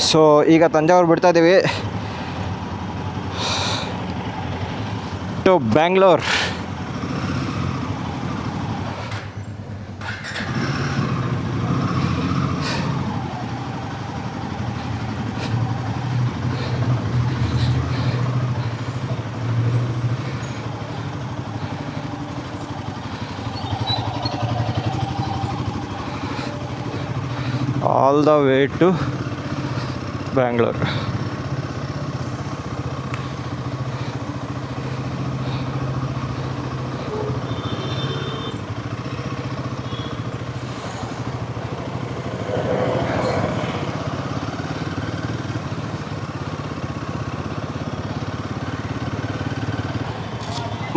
So ಈಗ ತಂಜಾವೂರು ಬಿಡ್ತಾ ಇದ್ದೀವಿ to Bangalore. all the way to Bangalore.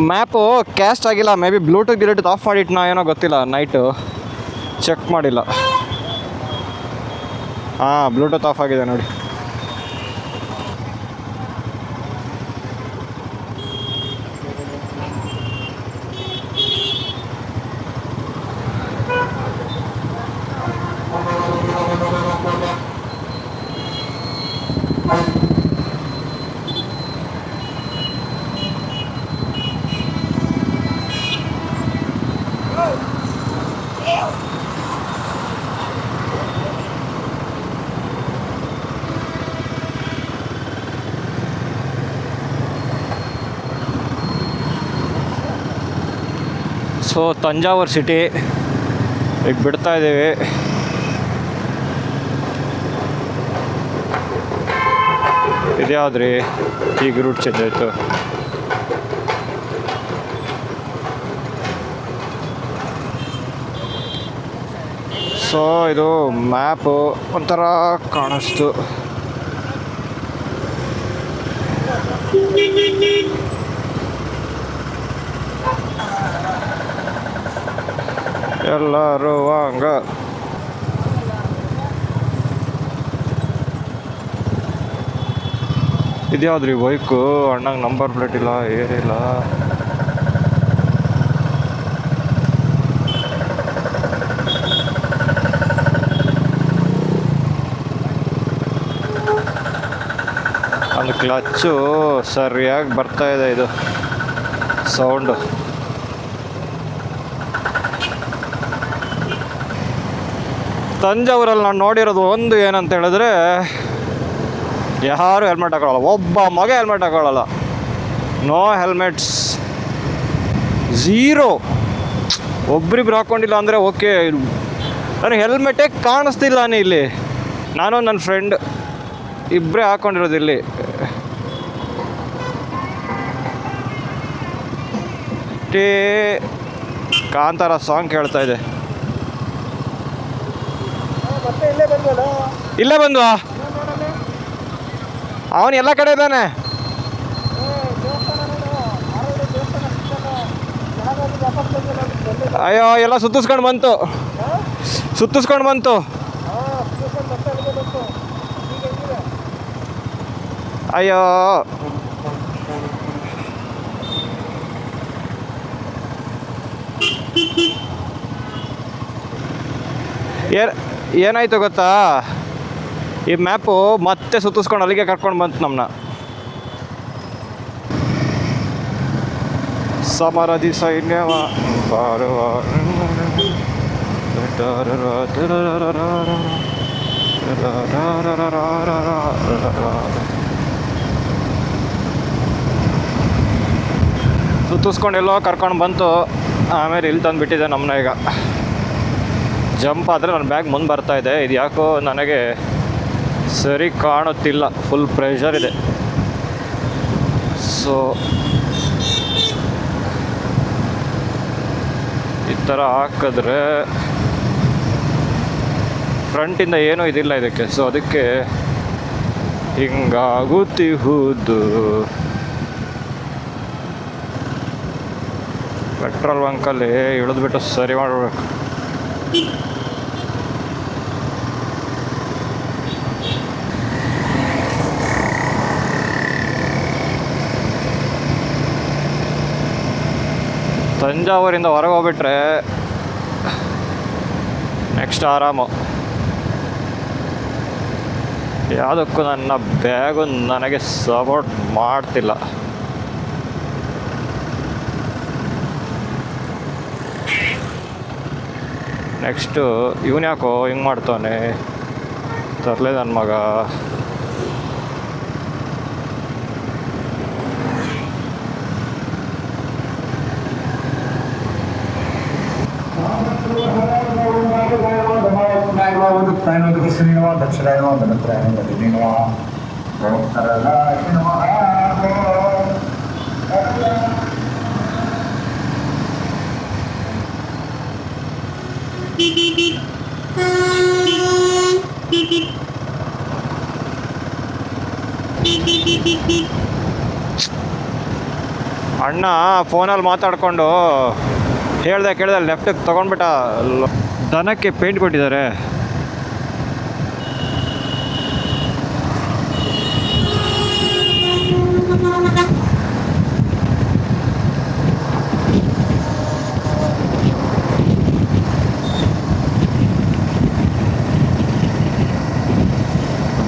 Map cast ಆಗಿಲ್ಲ, ಮೇ ಬಿ ಬ್ಲೂಟೂತ್ ಆಫ್ ಮಾಡಿಟ್ಟು ನಾ ಏನೋ ಗೊತ್ತಿಲ್ಲ, ನೈಟು ಚೆಕ್ ಮಾಡಿಲ್ಲ. ಹಾಂ, ಬ್ಲೂಟೂತ್ ಆಫ್ ಆಗಿದೆ ನೋಡಿ. ಸೊ ತಂಜಾವೂರು ಸಿಟಿ ಈಗ ಬಿಡ್ತಾ ಇದ್ದೀವಿ. ಇದ್ಯಾವ್ದ್ರಿ ಈಗ ರೂಟ್ ಚೇಂಜ್ ಆಯಿತು. ಸೊ ಇದು ಮ್ಯಾಪು ಒಂಥರ ಕಾಣಿಸ್ತು. ಎಲ್ಲರೂ ಹಂಗ ಇದ್ಯಾವ್ದ್ರಿ ಬೈಕು, ಅಣ್ಣಂಗೆ ನಂಬರ್ ಪ್ಲೇಟ್ ಇಲ್ಲ, ಏನಿಲ್ಲ. ಒಂದು ಕ್ಲಚ್ಚು ಸರಿಯಾಗಿ ಬರ್ತಾ ಇದೆ, ಇದು ಸೌಂಡು. ತಂಜಾವೂರಲ್ಲಿ ನಾನು ನೋಡಿರೋದು ಒಂದು ಏನಂತ ಹೇಳಿದ್ರೆ, ಯಾರು ಹೆಲ್ಮೆಟ್ ಹಾಕೊಳ್ಳಲ್ಲ, ಒಬ್ಬ ಮಗ ಹೆಲ್ಮೆಟ್ ಹಾಕೊಳ್ಳಲ್ಲ. No helmets, zero. ಒಬ್ರಿಬ್ರು ಹಾಕ್ಕೊಂಡಿಲ್ಲ ಅಂದರೆ ಓಕೆ, ನನಗೆ ಹೆಲ್ಮೆಟೇ ಕಾಣಿಸ್ತಿಲ್ಲ ಇಲ್ಲಿ. ನಾನು ನನ್ನ ಫ್ರೆಂಡ್ ಇಬ್ಬರೇ ಹಾಕ್ಕೊಂಡಿರೋದು ಇಲ್ಲಿ. ಕಾಂತಾರ ಸಾಂಗ್ ಕೇಳ್ತಾ ಇದೆ. ಇಲ್ಲೇ ಬಂದ್ವಾ? ಅವನು ಎಲ್ಲ ಕಡೆ ಇದ್ದಾನೆ. ಅಯ್ಯೋ, ಎಲ್ಲ ಸುತ್ತಿಸ್ಕೊಂಡು ಬಂತು. ಅಯ್ಯೋ, ಏನಾಯ್ತು ಗೊತ್ತಾ, ಈ ಮ್ಯಾಪು ಮತ್ತೆ ಸುತ್ತಿಸ್ಕೊಂಡು ಅಲ್ಲಿಗೆ ಕರ್ಕೊಂಡು ಬಂತು ನಮ್ಮನ್ನ. ಸಮರದಿ ಸೈನ್ಯವ ಬಾರುವ ಸುತ್ತಿಸ್ಕೊಂಡು ಎಲ್ಲೋ ಕರ್ಕೊಂಡು ಬಂತು. ಆಮೇಲೆ ಇಲ್ಲಿ ತಂದು ಬಿಟ್ಟಿದೆ ನಮ್ಮನ್ನ. ಈಗ ಜಂಪ್ ಆದರೆ ನನ್ನ ಬ್ಯಾಗ್ ಮುಂದೆ ಬರ್ತಾ ಇದೆ. ಇದು ಯಾಕೋ ನನಗೆ ಸರಿ ಕಾಣುತ್ತಿಲ್ಲ, ಫುಲ್ ಪ್ರೆಷರ್ ಇದೆ. ಸೊ ಈ ಥರ ಹಾಕಿದ್ರೆ ಫ್ರಂಟಿಂದ ಏನೂ ಇದಿಲ್ಲ ಇದಕ್ಕೆ. ಸೊ ಅದಕ್ಕೆ ಹಿಂಗಾಗುತ್ತಿಹುದು. ಪೆಟ್ರೋಲ್ ಬಂಕಲ್ಲಿ ಇಳಿದ್ಬಿಟ್ಟು ಸರಿ ಮಾಡಬೇಕು. ತಂಜಾವೂರಿಂದ ಹೊರಗೆ ಹೋಗ್ಬಿಟ್ರೆ ನೆಕ್ಸ್ಟ್ ಆರಾಮು. ಯಾವುದಕ್ಕೂ ನನ್ನ ಬ್ಯಾಗು ನನಗೆ ಸಪೋರ್ಟ್ ಮಾಡ್ತಿಲ್ಲ. ನೆಕ್ಸ್ಟು ಇವನು ಯಾಕೋ ಹಿಂಗೆ ಮಾಡ್ತಾನೆ, ತರಲೆ ನನ್ನ ಮಗ. ಅಣ್ಣ ಫೋನಲ್ಲಿ ಮಾತಾಡಿಕೊಂಡು ಹೇಳ್ದೆ ಕೇಳ್ದೆ ಲೆಫ್ಟಿಗೆ ತೊಗೊಂಡ್ಬಿಟ್ಟ. ದನಕ್ಕೆ ಪೇಂಟ್ ಕೊಟ್ಟಿದ್ದಾರೆ.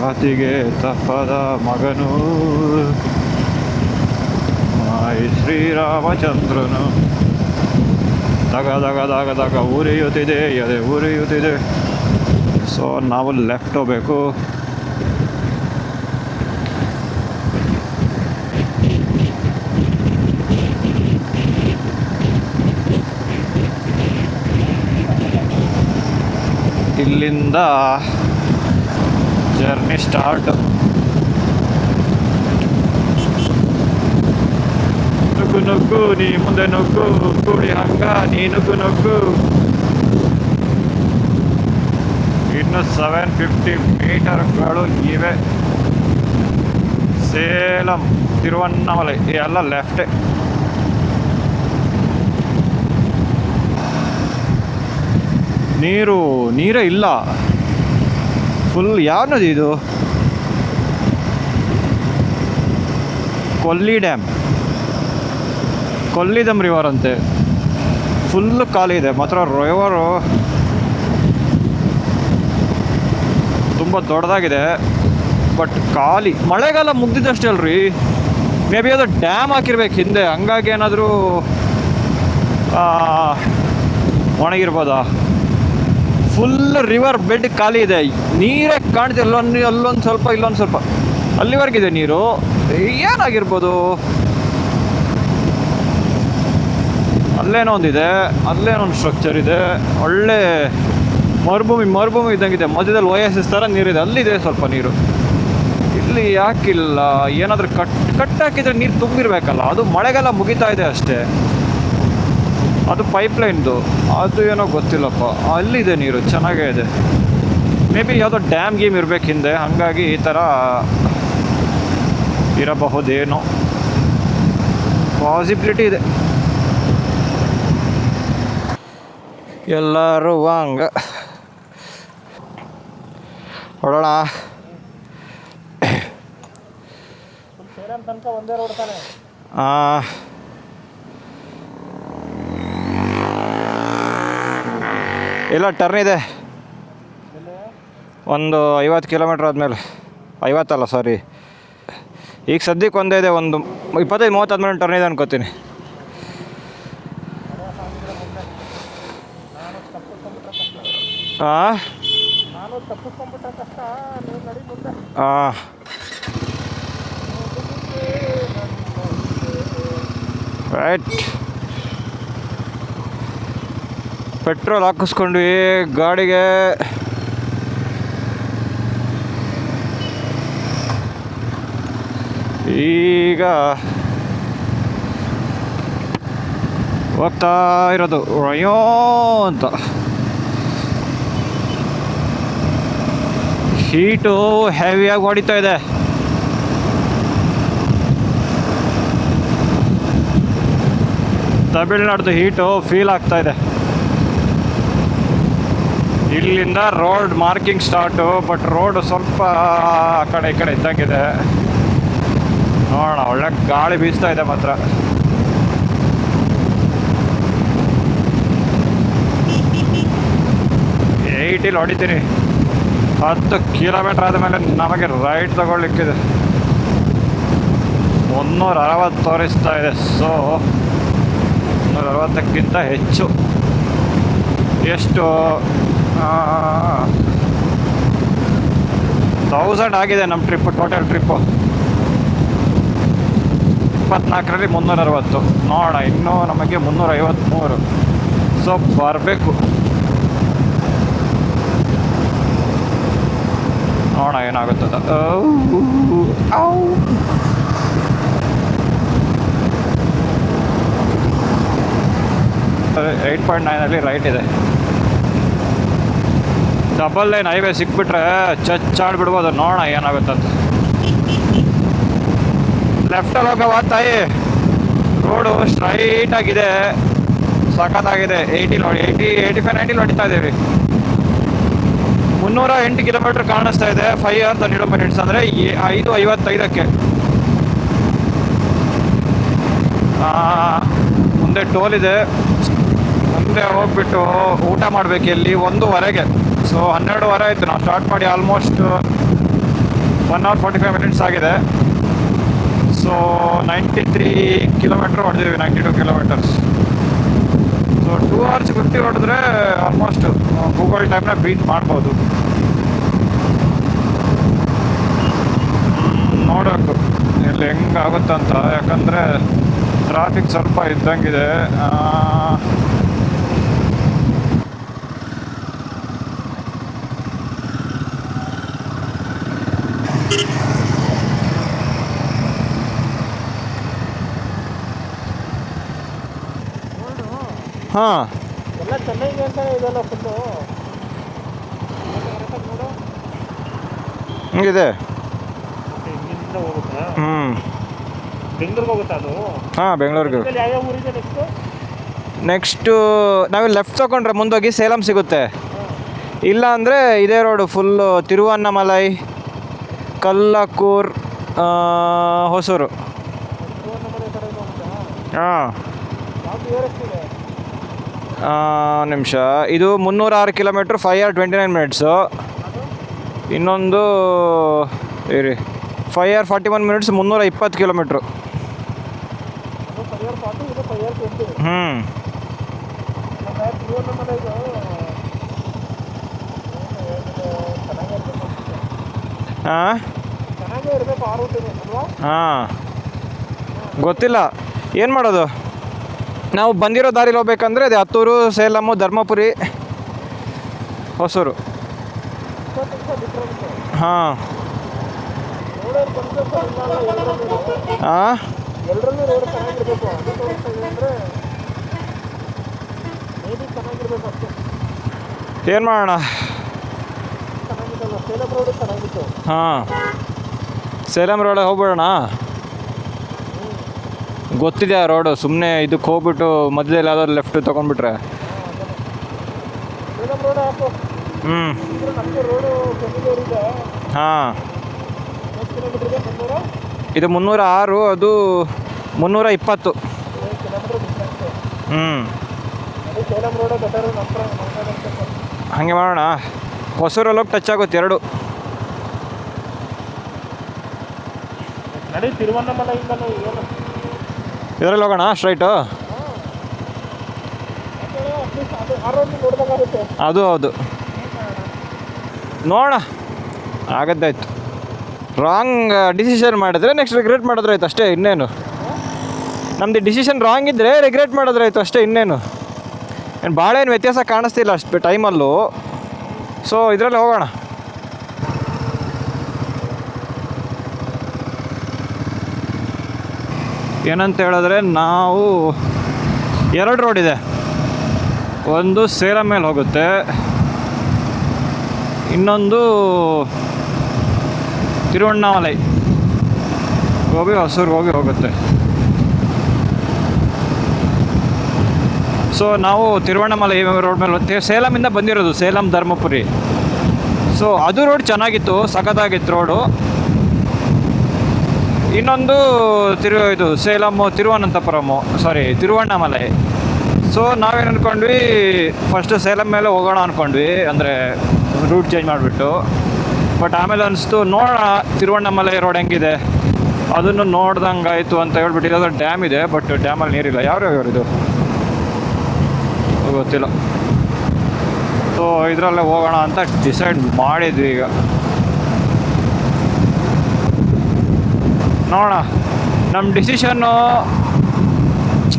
ಮಾತಿಗೆ ತಪ್ಪದ ಮಗನು ಮಾಯಿ ಶ್ರೀರಾಮಚಂದ್ರನು. ದಗ ದಗ ದಗ ದಗ ಉರಿಯುತ್ತಿದೆ, ಎದೆ ಉರಿಯುತ್ತಿದೆ. ಸೊ ನಾವು ಲೆಫ್ಟ್ ಹೋಗ್ಬೇಕು. ಇಲ್ಲಿಂದ ಜರ್ನಿ ಸ್ಟಾರ್ಟ್. ನುಗ್ಗು ನುಗ್ಗು ನೀ ಮುಂದೆ ನುಗ್ಗು, ಕೂಡಿ ಹಂಗ ನೀ ನುಗ್ಗು ನುಗ್ಗು. ಇನ್ನು 750 ಮೀಟರ್ಗಳು ಇವೆ. ಸೇಲಂ, ತಿರುವಣ್ಣಾಮಲೈ ಎಲ್ಲ ಲೆಫ್ಟೇ. ನೀರೇ ಇಲ್ಲ. ಫುಲ್ ಯಾವ ನದಿ ಇದು? ಕೊಲ್ಲಿಡಮ್ ರಿವರ್ ಅಂತೆ. ಫುಲ್ಲು ಖಾಲಿ ಇದೆ ಮಾತ್ರ. ರಿವರು ತುಂಬ ದೊಡ್ಡದಾಗಿದೆ ಬಟ್ ಖಾಲಿ. ಮಳೆಗಾಲ ಮುಗ್ದಿದ್ದಷ್ಟೇ ಅಲ್ರಿ. ಮೇ ಬಿ ಅದು ಡ್ಯಾಮ್ ಹಾಕಿರ್ಬೇಕು ಹಿಂದೆ, ಹಂಗಾಗಿ ಏನಾದರೂ ಒಣಗಿರ್ಬೋದಾ. ಫುಲ್ ರಿವರ್ ಬೆಡ್ ಖಾಲಿ ಇದೆ, ನೀರೇ ಕಾಣ್ತಿದೆ. ಅಲ್ಲೊಂದು ಸ್ವಲ್ಪ, ಇಲ್ಲೊಂದು ಸ್ವಲ್ಪ, ಅಲ್ಲಿವರೆಗಿದೆ ನೀರು. ಏನಾಗಿರ್ಬೋದು? ಅಲ್ಲೇನೋ ಒಂದಿದೆ, ಅಲ್ಲೇನೋ ಒಂದು ಸ್ಟ್ರಕ್ಚರ್ ಇದೆ. ಒಳ್ಳೆ ಮರುಭೂಮಿ ಇದ್ದಂಗಿದೆ. ಮಧ್ಯದಲ್ಲಿ OSS ಥರ ನೀರಿದೆ, ಅಲ್ಲಿದೆ ಸ್ವಲ್ಪ ನೀರು. ಇಲ್ಲಿ ಯಾಕಿಲ್ಲ? ಏನಾದರೂ ಕಟ್ ಹಾಕಿದರೆ ನೀರು ತುಂಬಿರ್ಬೇಕಲ್ಲ. ಅದು ಮಳೆಗಾಲ ಮುಗಿತಾ ಇದೆ ಅಷ್ಟೇ. ಅದು ಪೈಪ್ಲೈನ್ದು, ಅದು ಏನೋ ಗೊತ್ತಿಲ್ಲಪ್ಪ. ಅಲ್ಲಿದೆ ನೀರು, ಚೆನ್ನಾಗೇ ಇದೆ. ಮೇ ಬಿ ಯಾವುದೋ ಡ್ಯಾಮ್ ಗೀಮ್ ಇರಬೇಕು ಹಿಂದೆ, ಹಾಗಾಗಿ ಈ ಥರ ಇರಬಹುದೇನೋ. ಪಾಸಿಬಿಲಿಟಿ ಇದೆ. ಎಲ್ಲರೂ ಹಂಗ ಹೊಡೋಣ. ಇಲ್ಲ, ಟರ್ನ್ ಇದೆ ಒಂದು 50 ಕಿಲೋಮೀಟ್ರ್ ಆದಮೇಲೆ. 50 ಅಲ್ಲ, ಸಾರಿ. ಈಗ ಸದ್ಯಕ್ಕೆ ಒಂದೇ ಇದೆ, ಒಂದು 25-30 ಆದಮೇಲೆ ಟರ್ನ್ ಇದೆ ಅನ್ಕೋತೀನಿ. ಹಾಂ ರೈಟ್. ಪೆಟ್ರೋಲ್ ಹಾಕಿಸ್ಕೊಂಡ್ವಿ ಗಾಡಿಗೆ. ಈಗ ಹೋಗ್ತಾ ಇರೋದು ಅಯ್ಯೋ ಅಂತ. ಹೀಟು ಹೆವಿಯಾಗಿ ಹೊಡಿತಾ ಇದೆ. ತಮಿಳ್ನಾಡ್ದು ಹೀಟು ಫೀಲ್ ಆಗ್ತಾ ಇದೆ. ಇಲ್ಲಿಂದ road marking start, but road ಸ್ವಲ್ಪ ಆ ಕಡೆ ಈ ಕಡೆ ಇದ್ದಂಗಿದೆ. ನೋಡೋಣ, ಒಳ್ಳೆ ಗಾಳಿ ಬೀಸ್ತಾ ಇದೆ ಮಾತ್ರ. ಏಯ್ಟಿಲಿ ಹೊಡಿತೀನಿ. 10 ಕಿಲೋಮೀಟರ್ ಆದಮೇಲೆ ನಮಗೆ ರೈಟ್ ತಗೊಳ್ಲಿಕ್ಕಿದೆ. 360 ತೋರಿಸ್ತಾ ಇದೆ. ಸೊ 360ಕ್ಕಿಂತ ಹೆಚ್ಚು. ಎಷ್ಟು 1000 ಆಗಿದೆ ನಮ್ಮ ಟ್ರಿಪ್ಪು. Total trip 24ರಲ್ಲಿ 360. ನೋಡೋಣ, ಇನ್ನೂ ನಮಗೆ 353. ಸೊ ಬರಬೇಕು. ನೋಡೋಣ ಏನಾಗುತ್ತದ. 8.9 ರೈಟ್ ಇದೆ. ಡಬಲ್ ಲೈನ್ ಹೈವೇ ಸಿಕ್ಬಿಟ್ರೆ ಚಚ್ಚಾಡ್ಬಿಡ್ಬೋದು. ನೋಡೋಣ ಏನಾಗುತ್ತಂತ. ಲೆಫ್ಟಲ್ಲಿ ಹೋಗವ ತಾಯಿ. ರೋಡು ಸ್ಟ್ರೈಟ್ ಆಗಿದೆ, ಸಖತ್ತಾಗಿದೆ. 80 ನೋಡಿ, 85 90 ಹೊಡಿತಾ ಇದ್ದೀವಿ. 308 ಕಿಲೋಮೀಟರ್ ಕಾಣಿಸ್ತಾ ಇದೆ. 5 hours 32 minutes ಅಂದರೆ 5:55ಕ್ಕೆ. ಮುಂದೆ ಟೋಲ್ ಇದೆ. ಮುಂದೆ ಹೋಗ್ಬಿಟ್ಟು ಊಟ ಮಾಡಬೇಕು. ಇಲ್ಲಿ 1:00ಗೆ. ಸೊ 12:00 ಆಯಿತು ನಾವು ಸ್ಟಾರ್ಟ್ ಮಾಡಿ. ಆಲ್ಮೋಸ್ಟ್ 1 hour 45 minutes ಆಗಿದೆ. ಸೊ 93 ಕಿಲೋಮೀಟ್ರ್ ಹೊಡೆದಿದ್ದೀವಿ. 92 ಕಿಲೋಮೀಟರ್ಸ್. ಸೊ 2 hours 50 ಹೊಡೆದ್ರೆ ಆಲ್ಮೋಸ್ಟ್ ಗೂಗಲ್ ಟೈಮ್ನ ಬೀಟ್ ಮಾಡ್ಬೋದು. ನೋಡಬೇಕು ಇಲ್ಲಿ ಹೆಂಗಾಗುತ್ತಂತ. ಯಾಕಂದರೆ ಟ್ರಾಫಿಕ್ ಸ್ವಲ್ಪ ಇದ್ದಂಗಿದೆ. ಹಾಂ, ಎಲ್ಲ ಚೆನ್ನಾಗಿ ಅಂತ ಇದೆಲ್ಲ ಫುಲ್ಲು ಹಿಂಗಿದೆ. ಹಿಂಗಿಂದ ಹೋಗುತ್ತಾ? ಬೆಂಗಳೂರಿಗೆ ಹೋಗುತ್ತಾ ಅದು? ಹಾಂ, ಬೆಂಗಳೂರಿಗೆ. ಯಾವ್ಯಾವ ಊರಿಗೆ ನೆಕ್ಸ್ಟು ನಾವು ಲೆಫ್ಟ್ ತಗೊಂಡ್ರೆ ಮುಂದೋಗಿ ಸೇಲಂ ಸಿಗುತ್ತೆ. ಇಲ್ಲ ಅಂದರೆ ಇದೇ ರೋಡು ಫುಲ್ಲು ತಿರುವಣ್ಣಾಮಲೈ, ಕಲ್ಲಕ್ಕೂರ್, ಹೊಸೂರು. ಹಾಂ, ನಿಮಿಷ. ಇದು 306 ಕಿಲೋಮೀಟ್ರ್, 5 hours 29 minutes. ಇನ್ನೊಂದು ಇರಿ 5 hours 41 minutes, 320 ಕಿಲೋಮೀಟ್ರು. ಹಾಂ ಹಾಂ, ಗೊತ್ತಿಲ್ಲ ಏನು ಮಾಡೋದು. ನಾವು ಬಂದಿರೋ ದಾರಿಲಿ ಹೋಗ್ಬೇಕಂದ್ರೆ ಅದೇ ಹತ್ತೂರು, ಸೇಲಮ್ಮು, ಧರ್ಮಪುರಿ, ಹೊಸೂರು. ಹಾಂ ಹಾಂ, ಏನು ಮಾಡೋಣ. ಹಾಂ, ಸೇಲಂ ರೋಡ್ ಹೋಗ್ಬಿಡೋಣ. ಗೊತ್ತಿದೆ ಆ ರೋಡು. ಸುಮ್ಮನೆ ಇದಕ್ಕೆ ಹೋಗ್ಬಿಟ್ಟು ಮಧ್ಯದಲ್ಲಿ ಯಾವ್ದಾದ್ರು ಲೆಫ್ಟ್ ತೊಗೊಂಡ್ಬಿಟ್ರೆ. ಹಾಂ, ಇದು 306, ಅದು 320. ಹಾಗೆ ಮಾಡೋಣ. ಹೊಸೂರಲ್ಲಿ ಹೋಗಿ ಟಚ್ ಆಗುತ್ತೆ 2. ಇದರಲ್ಲಿ ಹೋಗೋಣ ಸ್ಟ್ರೈಟು. ಅದು ಹೌದು, ನೋಡೋಣ ಆಗದ್ದಾಯ್ತು. ರಾಂಗ್ ಡಿಸಿಷನ್ ಮಾಡಿದ್ರೆ ನೆಕ್ಸ್ಟ್ ರಿಗ್ರೆಟ್ ಮಾಡಿದ್ರೆ ಆಯ್ತು ಅಷ್ಟೇ, ಇನ್ನೇನು. ನಮ್ಮದು ಡಿಸಿಷನ್ ರಾಂಗ್ ಇದ್ದರೆ ರಿಗ್ರೆಟ್ ಮಾಡಿದ್ರೆ ಆಯಿತು ಅಷ್ಟೇ, ಇನ್ನೇನು. ಏನು ಭಾಳ ಏನು ವ್ಯತ್ಯಾಸ ಕಾಣಿಸ್ತಿಲ್ಲ ಅಷ್ಟು ಟೈಮಲ್ಲೂ. ಸೊ ಇದರಲ್ಲಿ ಹೋಗೋಣ. ಏನಂತ ಹೇಳಿದ್ರೆ ನಾವು 2 ರೋಡ್ ಇದೆ. ಒಂದು ಸೇಲಂ ಮೇಲೆ ಹೋಗುತ್ತೆ, ಇನ್ನೊಂದು ತಿರುವಣ್ಣಾಮಲೈ ಹೋಗಿ ಹೊಸೂರಿಗೆ ಹೋಗುತ್ತೆ. ಸೊ ನಾವು ತಿರುವಣ್ಣಾಮಲೈ ರೋಡ್ ಮೇಲೆ ಸೇಲಮಿಂದ ಬಂದಿರೋದು, ಸೇಲಂ ಧರ್ಮಪುರಿ. ಸೊ ಅದು ರೋಡ್ ಚೆನ್ನಾಗಿತ್ತು, ಸಖತ್ತಾಗಿತ್ತು ರೋಡು. ಇನ್ನೊಂದು ಇದು ಸೇಲಮ್ಮು ತಿರುವನಂತಪುರಮು, ತಿರುವಣ್ಣಾಮಲೈ. ಸೊ ನಾವೇನು ಅಂದ್ಕೊಂಡ್ವಿ, ಫಸ್ಟ್ ಸೇಲಂ ಮೇಲೆ ಹೋಗೋಣ ಅಂದ್ಕೊಂಡ್ವಿ, ಅಂದರೆ ರೂಟ್ ಚೇಂಜ್ ಮಾಡಿಬಿಟ್ಟು. ಬಟ್ ಆಮೇಲೆ ಅನಿಸ್ತು ನೋಡೋಣ ತಿರುವಣ್ಣಾಮಲೈ ರೋಡ್ ಹೆಂಗಿದೆ, ಅದನ್ನು ನೋಡ್ದಂಗೆ ಆಯಿತು ಅಂತ ಹೇಳ್ಬಿಟ್ಟು. ಇದಾದ್ರೆ ಡ್ಯಾಮ್ ಇದೆ, ಬಟ್ ಡ್ಯಾಮಲ್ಲಿ ನೀರಿಲ್ಲ. ಯಾವ್ಯಾವ ಇದು ಗೊತ್ತಿಲ್ಲ. ಸೊ ಇದರಲ್ಲೇ ಹೋಗೋಣ ಅಂತ ಡಿಸೈಡ್ ಮಾಡಿದ್ವಿ. ಈಗ ನೋಡೋಣ, ನಮ್ಮ ಡಿಸಿಷನ್ನು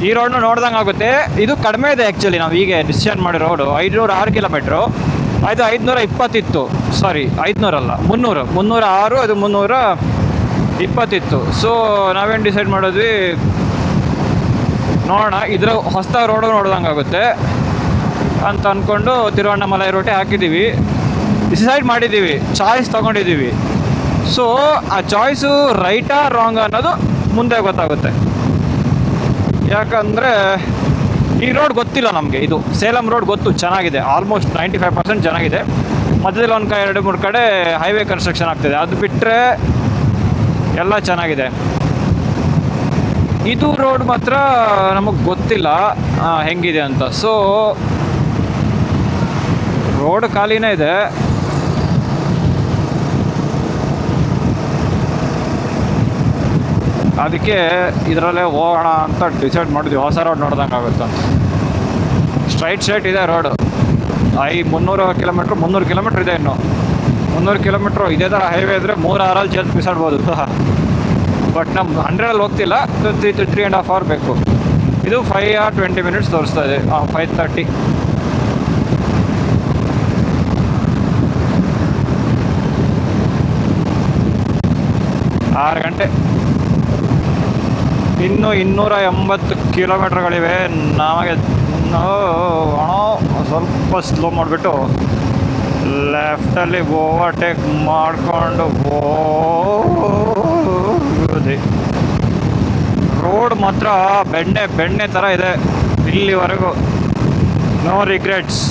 ಈ ರೋಡ್ನು ನೋಡ್ದಂಗೆ ಆಗುತ್ತೆ. ಇದು ಕಡಿಮೆ ಇದೆ ಆ್ಯಕ್ಚುಲಿ. ನಾವು ಈಗ ಡಿಸಿಷನ್ ಮಾಡಿ ರೋಡು 506 ಕಿಲೋಮೀಟ್ರು, ಅದು 520 ಇತ್ತು. ಸಾರಿ, 500 ಅಲ್ಲ, 306, ಅದು 320 ಇತ್ತು. ಸೊ ನಾವೇನು ಡಿಸೈಡ್ ಮಾಡಿದ್ವಿ, ನೋಡೋಣ ಇದರ ಹೊಸ ರೋಡು ನೋಡ್ದಂಗೆ ಆಗುತ್ತೆ ಅಂತ ಅಂದ್ಕೊಂಡು ತಿರುವಣ್ಣಾಮಲೈ ರೋಟೆ ಹಾಕಿದ್ದೀವಿ. ಡಿಸೈಡ್ ಮಾಡಿದ್ದೀವಿ, ಚಾಯ್ಸ್ ತೊಗೊಂಡಿದ್ದೀವಿ. ಸೊ ಆ ಚಾಯ್ಸು ರೈಟಾ ರಾಂಗ್ ಅನ್ನೋದು ಮುಂದೆ ಗೊತ್ತಾಗುತ್ತೆ. ಯಾಕಂದರೆ ಈ ರೋಡ್ ಗೊತ್ತಿಲ್ಲ ನಮಗೆ. ಇದು ಸೇಲಂ ರೋಡ್ ಗೊತ್ತು, ಚೆನ್ನಾಗಿದೆ, ಆಲ್ಮೋಸ್ಟ್ 95% ಚೆನ್ನಾಗಿದೆ. ಮಧ್ಯದಲ್ಲಿ ಒಂದು 2-3 ಕಡೆ ಹೈವೇ ಕನ್ಸ್ಟ್ರಕ್ಷನ್ ಆಗ್ತಿದೆ, ಅದು ಬಿಟ್ಟರೆ ಎಲ್ಲ ಚೆನ್ನಾಗಿದೆ. ಇದು ರೋಡ್ ಮಾತ್ರ ನಮಗೆ ಗೊತ್ತಿಲ್ಲ ಹೆಂಗಿದೆ ಅಂತ. ಸೊ ರೋಡ್ ಖಾಲಿನೇ ಇದೆ. ಅದಕ್ಕೆ ಇದರಲ್ಲೇ ಹೋಗೋಣ ಅಂತ ಡಿಸೈಡ್ ಮಾಡಿದ್ವಿ. ಹೊಸ ರೋಡ್ ನೋಡ್ದಂಗೆ ಆಗುತ್ತೆ ಅಂತ. ಸ್ಟ್ರೈಟ್ ಇದೆ ರೋಡು. 300 ಕಿಲೋಮೀಟ್ರ್ ಇದೆ. ಇನ್ನು 300 ಕಿಲೋಮೀಟ್ರು ಇದೇ ಥರ ಹೈವೇ ಇದ್ದರೆ 3-6 ಚೇಂಜ್ ಬಿಸಾಡ್ಬೋದು. ಬಟ್ ನಮ್ಮ 100 ಹೋಗ್ತಿಲ್ಲ, 3.5 hour ಬೇಕು. ಇದು 5 hour 20 minutes ತೋರಿಸ್ತಾ ಇದೆ. 5:30. ಆರು ಗಂಟೆ. ಇನ್ನು 280 ಕಿಲೋಮೀಟ್ರ್ಗಳಿವೆ ನಮಗೆ. ಸ್ವಲ್ಪ ಸ್ಲೋ ಮಾಡಿಬಿಟ್ಟು ಲೆಫ್ಟಲ್ಲಿ ಓವರ್ಟೇಕ್ ಮಾಡಿಕೊಂಡು ಹೋಗೋದು. ರೋಡ್ ಮಾತ್ರ ಬೆಣ್ಣೆ ಥರ ಇದೆ ಇಲ್ಲಿವರೆಗೂ. No regrets.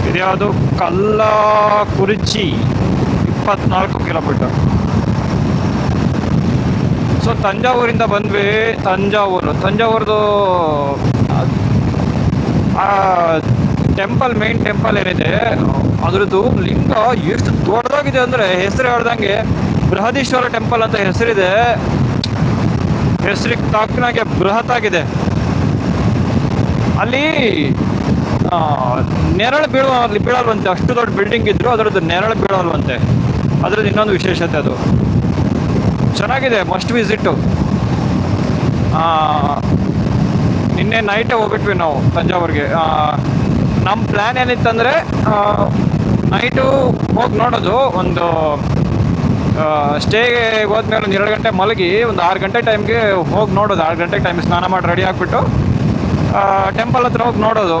ಇದ್ಯಾವುದು ಕಲ್ಲಕುರಿಚಿ, 24 ಕಿಲೋಮೀಟರ್. ಸೊ ತಂಜಾವೂರಿಂದ ಬಂದ್ವಿ. ತಂಜಾವೂರ್ದು ಟೆಂಪಲ್, ಮೇನ್ ಟೆಂಪಲ್ ಏನಿದೆ ಅದ್ರದ್ದು ಲಿಂಗ ಎಷ್ಟು ದೊಡ್ಡದಾಗಿದೆ ಅಂದರೆ ಹೆಸರು ಹೇಳ್ದಂಗೆ ಬೃಹದೀಶ್ವರ ಟೆಂಪಲ್ ಅಂತ ಹೆಸರಿದೆ. ಹೆಸರಿಗೆ ತಕ್ಕನಾಗೆ ಬೃಹತ್ ಆಗಿದೆ. ಅಲ್ಲಿ ನೆರಳು ಬೀಳಲ್ವಂತೆ. ಅಷ್ಟು ದೊಡ್ಡ ಬಿಲ್ಡಿಂಗ್ ಇದ್ರು ಅದರದ್ದು ನೆರಳು ಬೀಳಲ್ವಂತೆ. ಅದ್ರದ್ದು ಇನ್ನೊಂದು ವಿಶೇಷತೆ. ಅದು ಚೆನ್ನಾಗಿದೆ, ಮಸ್ಟ್ ವಿಸಿಟ್ಟು. ನಿನ್ನೆ ನೈಟೇ ಹೋಗ್ಬಿಟ್ವಿ ನಾವು ತಂಜಾವೂರಿಗೆ. ನಮ್ಮ ಪ್ಲ್ಯಾನ್ ಏನಿತ್ತಂದರೆ ನೈಟು ಹೋಗಿ ನೋಡೋದು. ಒಂದು ಸ್ಟೇಗೆ ಹೋದ್ಮೇಲೆ ಒಂದು 2 ಗಂಟೆ ಮಲಗಿ ಒಂದು 6 ಗಂಟೆ ಟೈಮ್ಗೆ ಹೋಗಿ ನೋಡೋದು. 6 ಗಂಟೆ ಟೈಮ್ ಸ್ನಾನ ಮಾಡಿ ರೆಡಿ ಆಗಿಬಿಟ್ಟು ಟೆಂಪಲ್ ಹತ್ರ ಹೋಗಿ ನೋಡೋದು,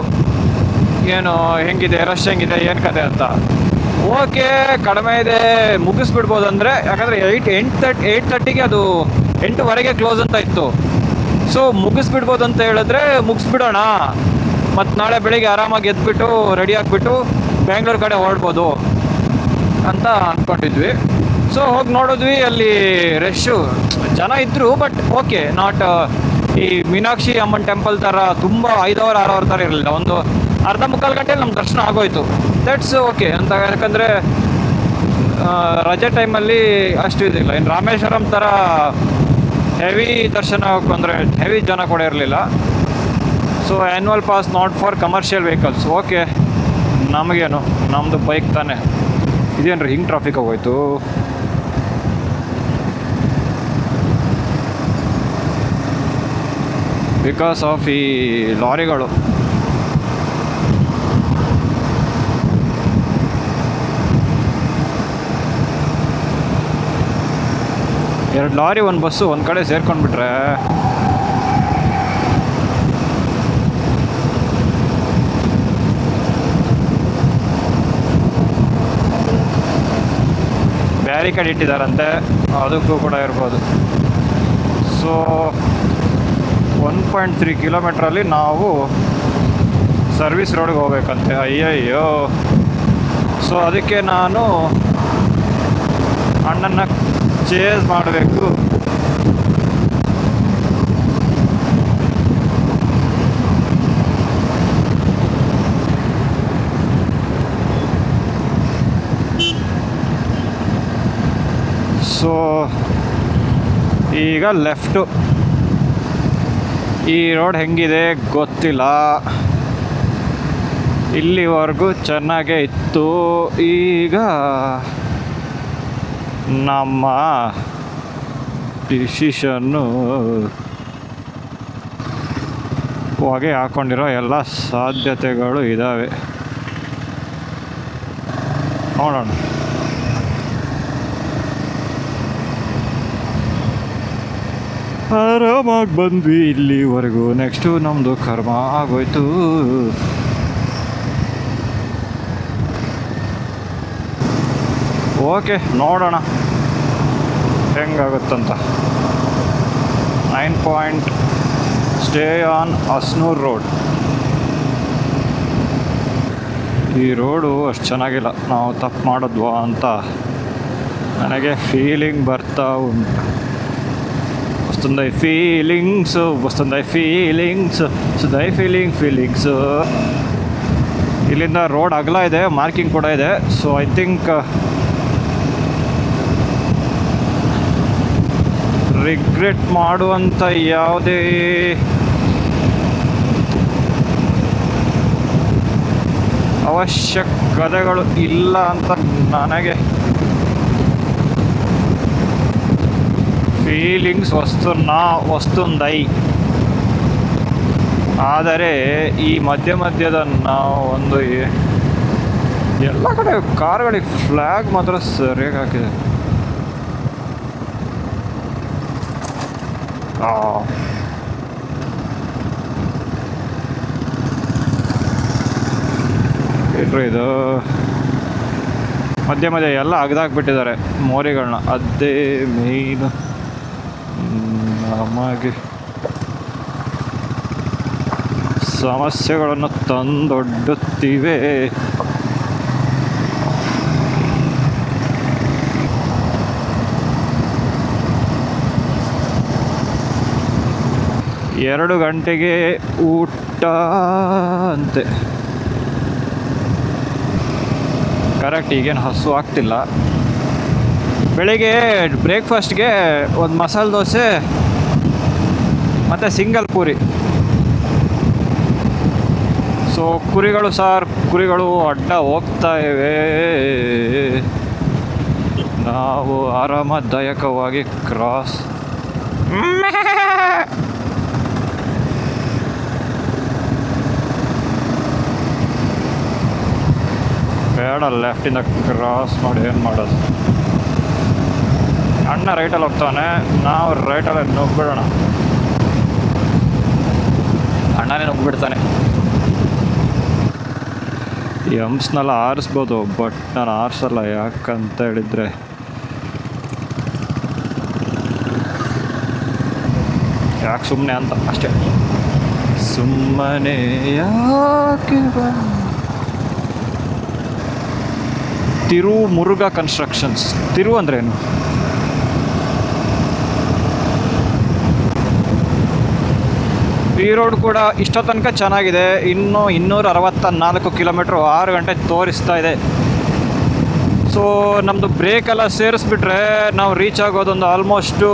ಏನು ಹೆಂಗಿದೆ, ರಶ್ ಹೆಂಗಿದೆ, ಏನು ಕತೆ ಅಂತ. ಓಕೆ, ಕಡಿಮೆ ಇದೆ, ಮುಗಿಸ್ಬಿಡ್ಬೋದು ಅಂದರೆ. ಯಾಕಂದರೆ 8:30ಗೆ ಅದು 8:15ಗೆ ಕ್ಲೋಸ್ ಅಂತ ಇತ್ತು. ಸೊ ಮುಗಿಸ್ಬಿಡ್ಬೋದು ಅಂತ ಹೇಳಿದ್ರೆ ಮುಗಿಸ್ಬಿಡೋಣ. ಮತ್ತು ನಾಳೆ ಬೆಳಿಗ್ಗೆ ಆರಾಮಾಗಿ ಎದ್ಬಿಟ್ಟು ರೆಡಿ ಆಗಿಬಿಟ್ಟು ಬೆಂಗಳೂರು ಕಡೆ ಹೊರಡ್ಬೋದು ಅಂತ ಅಂದ್ಕೊಂಡಿದ್ವಿ. ಸೊ ಹೋಗಿ ನೋಡಿದ್ವಿ. ಅಲ್ಲಿ ರಶ್ಶು ಜನ ಇದ್ದರು, ಬಟ್ ಓಕೆ, ನಾಟ್ ಈ ಮೀನಾಕ್ಷಿ ಅಮ್ಮನ ಟೆಂಪಲ್ ಥರ ತುಂಬ 5 hour 6 hour ಥರ ಇರಲಿಲ್ಲ. ಒಂದು ಅರ್ಧ ಮುಕ್ಕಾಲು ಗಂಟೆಲಿ ನಮ್ಮ ದರ್ಶನ ಆಗೋಯ್ತು. ದಟ್ಸ್ ಓಕೆ ಅಂತ. ಯಾಕಂದರೆ ರಜೆ ಟೈಮಲ್ಲಿ ಅಷ್ಟು ಇದಿಲ್ಲ. ಇನ್ನು ರಾಮೇಶ್ವರಂ ಥರ ಹೆವಿ ದರ್ಶನ ಅಂದರೆ ಹೆವಿ ಜನ ಕೂಡ ಇರಲಿಲ್ಲ. So annual pass not for commercial vehicles. Okay, ನಮಗೇನು, ನಮ್ಮದು ಬೈಕ್ ತಾನೇ. ಇದೇನ್ರಿ ಹಿಂಗೆ ಟ್ರಾಫಿಕ್ ಆಗೋಯ್ತು. ಬಿಕಾಸ್ ಆಫ್ ಈ ಲಾರಿಗಳು. ಎರಡು ಲಾರಿ, ಒಂದು ಬಸ್ಸು ಒಂದು ಕಡೆ ಸೇರ್ಕೊಂಡ್ಬಿಟ್ರೆ ಬ್ಯಾರಿಕೇಡ್ ಇಟ್ಟಿದ್ದಾರಂತೆ, ಅದಕ್ಕೂ ಕೂಡ ಇರ್ಬೋದು. ಸೊ 1.3 ಕಿಲೋಮೀಟ್ರಲ್ಲಿ ನಾವು ಸರ್ವಿಸ್ ರೋಡ್ಗೆ ಹೋಗ್ಬೇಕಂತೆ. ಅಯ್ಯಯ್ಯೋ. ಸೊ ಅದಕ್ಕೆ ನಾನು ಅಣ್ಣನ ಚೇಸ್ ಮಾಡಬೇಕು. ಸೊ ಈಗ ಲೆಫ್ಟು. ಈ ರೋಡ್ ಹೆಂಗಿದೆ ಗೊತ್ತಿಲ್ಲ, ಇಲ್ಲಿವರೆಗೂ ಚೆನ್ನಾಗೇ ಇತ್ತು. ಈಗ ನಮ್ಮ ಡಿಸಿಷನ್ನು ಹೊಗೆ ಹಾಕ್ಕೊಂಡಿರೋ ಎಲ್ಲ ಸಾಧ್ಯತೆಗಳು ಇದ್ದಾವೆ. ನೋಡೋಣ. ಆರಾಮಾಗಿ ಬಂದ್ವಿ ಇಲ್ಲಿವರೆಗೂ. ನೆಕ್ಸ್ಟು ನಮ್ಮದು ಕರ್ಮ ಆಗೋಯ್ತು. ಓಕೆ, ನೋಡೋಣ ಹೆಂಗಾಗುತ್ತಂತ. 9 ಪಾಯಿಂಟ್, ಸ್ಟೇ ಆನ್ ಹಸ್ನೂರು ರೋಡ್. ಈ ರೋಡು ಅಷ್ಟು ಚೆನ್ನಾಗಿಲ್ಲ, ನಾವು ತಪ್ಪು ಮಾಡಿದ್ವಾ ಅಂತ ನನಗೆ ಫೀಲಿಂಗ್ ಬರ್ತಾ ಉಂಟು. ವಸ್ತುಂದೈ ಫೀಲಿಂಗ್ಸು, ವಸ್ತುಂದೈ ಫೀಲಿಂಗ್ಸು, ವಸ್ತುಂದೈ ಫೀಲಿಂಗ್ಸು. ಇಲ್ಲಿಂದ ರೋಡ್ ಅಗಲ ಇದೆ, ಮಾರ್ಕಿಂಗ್ ಕೂಡ ಇದೆ. ಸೊ ಐ ಥಿಂಕ್ ರಿಗ್ರೆಟ್ ಮಾಡುವಂಥ ಯಾವುದೇ ಅವಶ್ಯಕತೆಗಳು ಇಲ್ಲ ಅಂತ ನನಗೆ ಫೀಲಿಂಗ್ಸ್ ವಸ್ತುಂದೈ. ಆದರೆ ಈ ಮಧ್ಯದ ನಾವು ಒಂದು ಎಲ್ಲ ಕಡೆ ಕಾರ್ಗಳಿಗೆ ಫ್ಲ್ಯಾಗ್ ಮಾತ್ರ ಸರಿಯಾಗಿ ಹಾಕಿದೆ. ಏನ್ರಿ ಇದು, ಮಧ್ಯೆ ಎಲ್ಲ ಅಗ್ದಾಕ್ಬಿಟ್ಟಿದ್ದಾರೆ ಮೋರಿಗಳನ್ನ. ಅದೇ ಮೇಯ್ನು ನಮಗೆ ಸಮಸ್ಯೆಗಳನ್ನು ತಂದೊಡ್ಡುತ್ತಿವೆ. ಎರಡು ಗಂಟೆಗೆ ಊಟ ಅಂತೆ. ಕರೆಕ್ಟ್, ಈಗೇನು ಹಸು ಆಗ್ತಿಲ್ಲ. ಬೆಳಿಗ್ಗೆ ಬ್ರೇಕ್ಫಾಸ್ಟ್ಗೆ ಒಂದು ಮಸಾಲೆ ದೋಸೆ ಮತ್ತು ಸಿಂಗಲ್ ಪೂರಿ. ಸೊ ಕುರಿಗಳು ಅಡ್ಡ ಹೋಗ್ತಾ ಇವೆ. ನಾವು ಆರಾಮದಾಯಕವಾಗಿ ಕ್ರಾಸ್. ಬೇಡ, ಲೆಫ್ಟಿಂದ ಕ್ರಾಸ್ ಮಾಡಿ ಏನು ಮಾಡೋದು. ಅಣ್ಣ ರೈಟಲ್ಲಿ ಹೋಗ್ತಾನೆ, ನಾವು ರೈಟಲ್ಲಿ ನುಗ್ಬಿಡೋಣ. ಅಣ್ಣನೇ ನುಗ್ಬಿಡ್ತಾನೆ. ಎಮ್ಸ್ನೆಲ್ಲ ಆರಿಸ್ಬೋದು, ಬಟ್ ನಾನು ಆರಿಸಲ್ಲ. ಯಾಕಂತ ಹೇಳಿದರೆ ಯಾಕೆ ಸುಮ್ಮನೆ ಅಂತ ಅಷ್ಟೇ. ಸುಮ್ಮನೆ ಯಾಕೆ. ತಿರು ಮುರುಘಾ ಕನ್ಸ್ಟ್ರಕ್ಷನ್ಸ್. ತಿರು ಅಂದ್ರೇನು? ಈ ರೋಡ್ ಕೂಡ ಇಷ್ಟೋ ತನಕ ಚೆನ್ನಾಗಿದೆ. ಇನ್ನೂ 264 ಕಿಲೋಮೀಟ್ರು 6 ಗಂಟೆ ತೋರಿಸ್ತಾ ಇದೆ. ಸೊ ನಮ್ಮದು ಬ್ರೇಕೆಲ್ಲ ಸೇರಿಸ್ಬಿಟ್ರೆ ನಾವು ರೀಚ್ ಆಗೋದೊಂದು ಆಲ್ಮೋಸ್ಟು.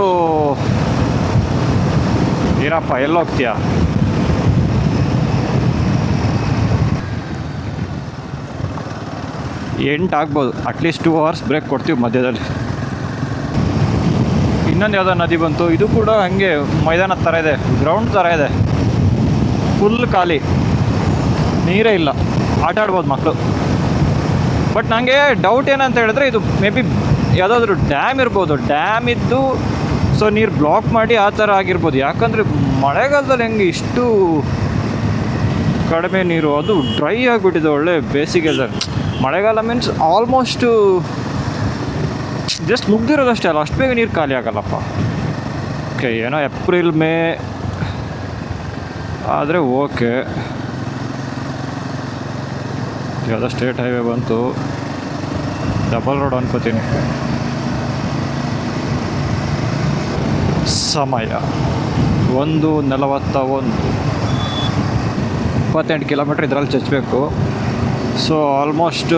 ಏನಪ್ಪ, ಎಲ್ಲೋಗ್ತೀಯಾ? ಆಗ್ಬೋದು. ಅಟ್ಲೀಸ್ಟ್ 2 ಅವರ್ಸ್ ಬ್ರೇಕ್ ಕೊಡ್ತೀವಿ ಮಧ್ಯದಲ್ಲಿ. ಇನ್ನೊಂದು ಯಾವುದೋ ನದಿ ಬಂತು, ಇದು ಕೂಡ ಹಾಗೆ ಮೈದಾನದ ಥರ ಇದೆ, ಗ್ರೌಂಡ್ ಥರ ಇದೆ. ಫುಲ್ ಖಾಲಿ, ನೀರೇ ಇಲ್ಲ. ಆಟ ಆಡ್ಬೋದು ಮಕ್ಕಳು. ಬಟ್ ನನಗೆ ಡೌಟ್ ಏನಂತ ಹೇಳಿದ್ರೆ, ಇದು ಮೇ ಬಿ ಯಾವುದಾದ್ರೂ ಡ್ಯಾಮ್ ಇರ್ಬೋದು. ಡ್ಯಾಮ್ ಇದ್ದು ಸೊ ನೀರು ಬ್ಲಾಕ್ ಮಾಡಿ ಆ ಥರ ಆಗಿರ್ಬೋದು. ಯಾಕಂದರೆ ಮಳೆಗಾಲದಲ್ಲಿ ಹೆಂಗೆ ಇಷ್ಟು ಕಡಿಮೆ ನೀರು, ಅದು ಡ್ರೈ ಆಗಿಬಿಟ್ಟಿದೆ. ಒಳ್ಳೆ ಬೇಸಿಗೆದಲ್ಲಿ. ಮಳೆಗಾಲ ಮೀನ್ಸ್ ಆಲ್ಮೋಸ್ಟು ಜಸ್ಟ್ ಮುಗ್ದಿರೋದಷ್ಟೇ ಅಲ್ಲ, ಅಷ್ಟು ಬೇಗ ನೀರು ಖಾಲಿ ಆಗಲ್ಲಪ್ಪ. ಓಕೆ, ಏನೋ ಏಪ್ರಿಲ್ ಮೇ ಆದರೆ ಓಕೆ. ಯಾವುದೋ ಸ್ಟೇಟ್ ಹೈವೇ ಬಂತು, ಡಬಲ್ ರೋಡ್ ಅನ್ಕೋತೀನಿ. ಸಮಯ 1:41, 28 ಕಿಲೋಮೀಟ್ರ್ ಇದರಲ್ಲಿ ಚಚ್ಚಬೇಕು. ಸೊ ಆಲ್ಮೋಸ್ಟ್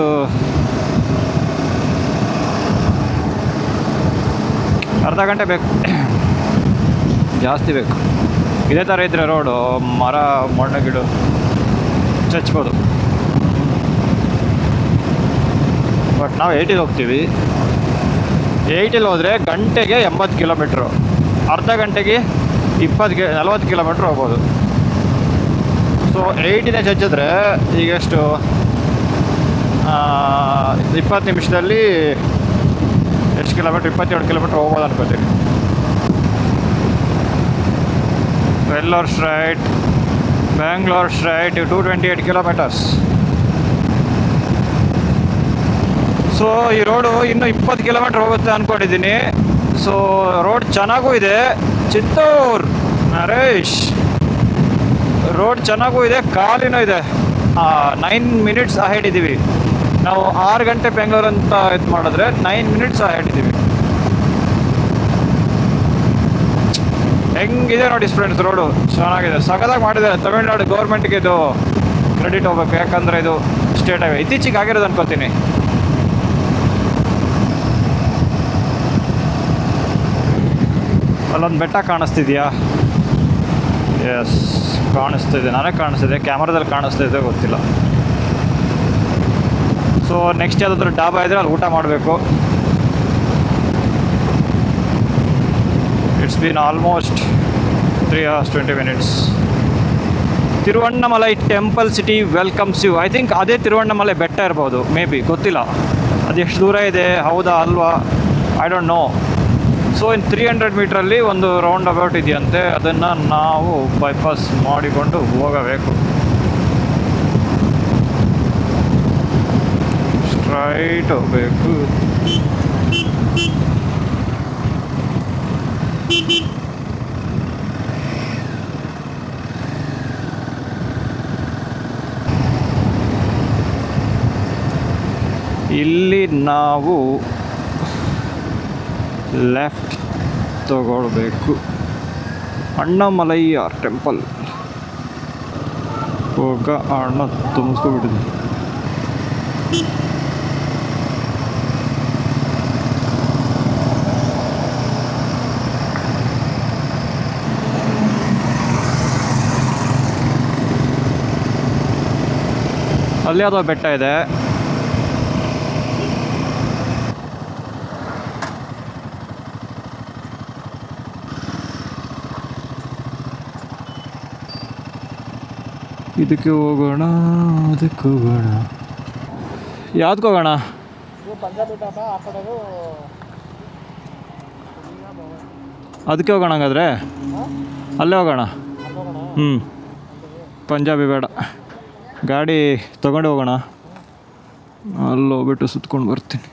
ಅರ್ಧ ಗಂಟೆ ಬೇಕು, ಜಾಸ್ತಿ ಬೇಕು. ಇದೇ ಥರ ಇದ್ದರೆ ರೋಡು ಮರ ಮಣ್ಣು ಗಿಡ ಚಚ್ಬೋದು. ಬಟ್ ನಾವು 80 ಹೋಗ್ತೀವಿ. 80 ಹೋದರೆ ಗಂಟೆಗೆ 80 ಕಿಲೋಮೀಟ್ರು, ಅರ್ಧ ಗಂಟೆಗೆ 40 ಕಿಲೋಮೀಟ್ರ್ ಹೋಗ್ಬೋದು. ಸೊ 80ನೇ ಚಚ್ಚಿದ್ರೆ ಈಗೆಷ್ಟು 20 ನಿಮಿಷದಲ್ಲಿ ಎಷ್ಟು ಕಿಲೋಮೀಟ್ರ್? 27 ಕಿಲೋಮೀಟ್ರ್ ಹೋಗ್ಬೋದು ಅನ್ಕೋತೀನಿ. Vellore straight, Bangalore straight 228 kilometres. So ಈ ರೋಡು ಇನ್ನೂ 20 ಕಿಲೋಮೀಟ್ರ್ ಹೋಗುತ್ತೆ ಅಂದ್ಕೊಂಡಿದ್ದೀನಿ. ಸೊ ರೋಡ್ ಚೆನ್ನಾಗೂ ಇದೆ. ಚಿತ್ತೂರ್ ನರೇಶ್, ರೋಡ್ ಚೆನ್ನಾಗೂ ಇದೆ, ಖಾಲಿನೂ ಇದೆ. 9 ಮಿನಿಟ್ಸ್ ಅಹೆಡ್ ಇದ್ದೀವಿ ನಾವು. 6 ಗಂಟೆ ಬೆಂಗಳೂರು ಅಂತ ಇದು ಮಾಡಿದ್ರೆ 9 ಮಿನಿಟ್ಸ್ ಅಹೆಡ್ ಇದ್ದೀವಿ. ಹೆಂಗಿದೆ ನೋಡಿ ಫ್ರೆಂಡ್ಸ್, ರೋಡು ಚೆನ್ನಾಗಿದೆ, ಸಖತ್ತಾಗಿ ಮಾಡಿದ್ದಾರೆ. ತಮಿಳ್ನಾಡು ಗೌರ್ಮೆಂಟ್ಗೆ ಇದು ಕ್ರೆಡಿಟ್ ಹೋಗ್ಬೇಕು, ಯಾಕಂದರೆ ಇದು ಸ್ಟೇಟ್ ಹೈವೇ ಇತ್ತೀಚೆಗೆ ಆಗಿರೋದು ಅನ್ಕೋತೀನಿ. ಅಲ್ಲೊಂದು ಬೆಟ್ಟ ಕಾಣಿಸ್ತಿದೆಯಾ? ಎಸ್, ಕಾಣಿಸ್ತಿದೆ, ನನಗೆ ಕಾಣಿಸ್ತಿದೆ, ಕ್ಯಾಮ್ರಾದಲ್ಲಿ ಕಾಣಿಸ್ತಿದೆ ಗೊತ್ತಿಲ್ಲ. ಸೊ ನೆಕ್ಸ್ಟ್ ಯಾವುದಾದ್ರೂ ಡಾಬಾ ಇದ್ದರೆ ಅಲ್ಲಿ ಊಟ ಮಾಡಬೇಕು. It's been almost 3 hours 20 minutes. Tiruvannamalai temple city welcomes you. I think ಅದೇ ತಿರುವಣ್ಣಾಮಲೈ ಬೆಟ್ಟ ಇರ್ಬೋದು, ಮೇ ಬಿ, ಗೊತ್ತಿಲ್ಲ. ಅದು ಎಷ್ಟು ದೂರ ಇದೆ, ಹೌದಾ ಅಲ್ವಾ, ಐ ಡೋಂಟ್ ನೋ. ಸೊ ಇನ್ನು 300 ಮೀಟ್ರಲ್ಲಿ ಒಂದು ರೌಂಡ್ ಅಬೌಟ್ ಇದೆಯಂತೆ, ಅದನ್ನು ನಾವು ಬೈಪಾಸ್ ಮಾಡಿಕೊಂಡು ಹೋಗಬೇಕು. ಸ್ಟ್ರೈಟ್ ಹೋಗಬೇಕು. ಇಲ್ಲಿ ನಾವು ಲೆಫ್ಟ್ ತಗೊಳ್ಬೇಕು. ಅಣ್ಣಾಮಲೈಯಾರ್ ಟೆಂಪಲ್ ಹೋಗ ಅಣ್ಣ ತುಂಬಿಸ್ಕೊಬಿಟ್ಟಿದ್ವಿ. ಅಲ್ಲಿ ಯಾವುದೋ ಬೆಟ್ಟ ಇದೆ. ಇದಕ್ಕೆ ಹೋಗೋಣ, ಅದಕ್ಕೆ ಹೋಗೋಣ, ಯಾವ್ದಕ್ಕೆ ಹೋಗೋಣ? ಪಂಜಾಬಿ ಢಾಬಾ ಆ ಕಡೆದು ಅದಕ್ಕೆ ಹೋಗೋಣ ಹಂಗಾದ್ರೆ, ಅಲ್ಲೇ ಹೋಗೋಣ. ಪಂಜಾಬಿ ಬೇಡ, ಗಾಡಿ ತೊಗೊಂಡು ಹೋಗೋಣ. ಅಲ್ಲಿ ಹೋಗ್ಬಿಟ್ಟು ಸುತ್ಕೊಂಡು ಬರ್ತೀನಿ.